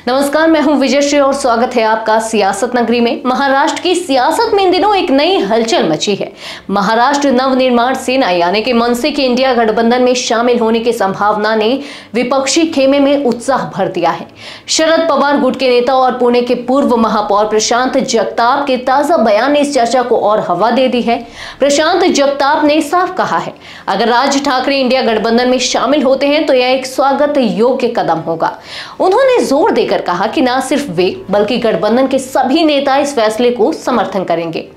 नमस्कार, मैं हूं विजयश्री और स्वागत है आपका सियासत नगरी में। महाराष्ट्र की सियासत में इन दिनों एक नई हलचल मची है। महाराष्ट्र नवनिर्माण सेना यानी कि मनसे के इंडिया गठबंधन में शामिल होने की संभावना ने विपक्षी खेमे में उत्साह भर दिया है। शरद पवार गुट के नेता और पुणे के पूर्व महापौर प्रशांत जगताप के ताजा बयान ने इस चर्चा को और हवा दे दी है। प्रशांत जगताप ने साफ कहा है, अगर राज ठाकरे इंडिया गठबंधन में शामिल होते हैं तो यह एक स्वागत योग्य कदम होगा। उन्होंने जोर देकर कहा कि ना सिर्फ वे बल्कि गठबंधन के सभी नेता इस फैसले को समर्थन करेंगे।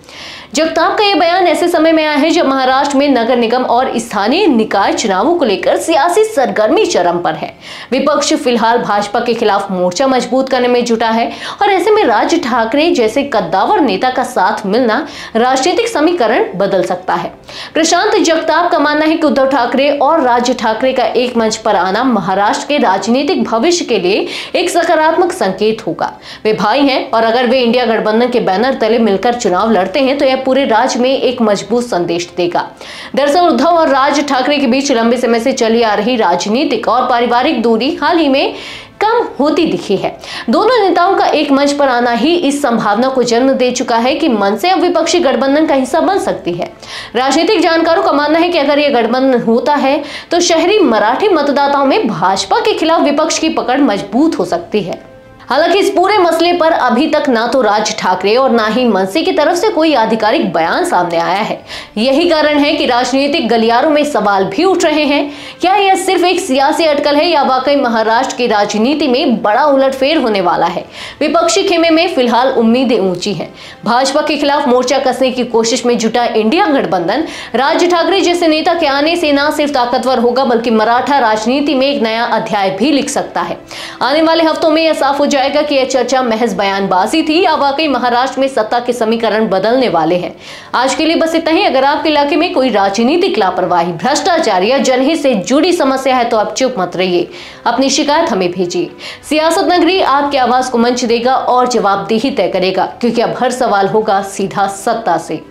जगताप का यह बयान ऐसे समय में आया है जब महाराष्ट्र में नगर निगम और स्थानीय निकाय चुनावों को लेकर सियासी सरगर्मी चरम पर है। विपक्ष फिलहाल भाजपा के खिलाफ मोर्चा मजबूत करने में जुटा है और ऐसे में राज ठाकरे जैसे कद्दावर नेता का साथ मिलना राजनीतिक समीकरण बदल सकता है। प्रशांत जगताप का मानना है कि उद्धव ठाकरे और राज ठाकरे का एक मंच पर आना महाराष्ट्र के राजनीतिक भविष्य के लिए एक सकारात्मक संकेत होगा। वे भाई हैं और अगर वे इंडिया गठबंधन के बैनर तले मिलकर चुनाव लड़ते हैं तो यह पूरे राज्य में एक मजबूत संदेश देगा। दरअसल उद्धव और राज ठाकरे के बीच लंबे समय से चली आ रही राजनीतिक और पारिवारिक दूरी हाल ही में कम होती दिखी है। दोनों नेताओं का एक मंच पर आना ही इस संभावना को जन्म दे चुका है कि मनसे अब विपक्षी गठबंधन का हिस्सा बन सकती है। राजनीतिक जानकारों का मानना है कि अगर यह गठबंधन होता है तो शहरी मराठी मतदाताओं में भाजपा के खिलाफ विपक्ष की पकड़ मजबूत हो सकती है। हालांकि इस पूरे मसले पर अभी तक ना तो राज ठाकरे और ना ही मनसे की तरफ से कोई आधिकारिक बयान सामने आया है। यही कारण है कि राजनीतिक गलियारों में सवाल भी उठ रहे हैं, क्या यह सिर्फ एक सियासी अटकल है या वाकई महाराष्ट्र की राजनीति में बड़ा उलटफेर होने वाला है। विपक्षी खेमे में फिलहाल उम्मीदें ऊंची हैं। भाजपा के खिलाफ मोर्चा कसने की कोशिश में जुटा इंडिया गठबंधन राज ठाकरे जैसे नेता के आने से न सिर्फ ताकतवर होगा बल्कि मराठा राजनीति में एक नया अध्याय भी लिख सकता है। आने वाले हफ्तों में यह साफ हो जाएगा कि यह चर्चा महज बयानबाजी थी या वाकई महाराष्ट्र में सत्ता के समीकरण बदलने वाले हैं। आज के लिए बस इतना ही। अगर आपके इलाके में कोई राजनीतिक लापरवाही, भ्रष्टाचार या जनहित से जुड़ी समस्या है तो आप चुप मत रहिए, अपनी शिकायत हमें भेजिए। सियासत नगरी आपकी आवाज को मंच देगा और जवाबदेही तय करेगा, क्योंकि अब हर सवाल होगा सीधा सत्ता से।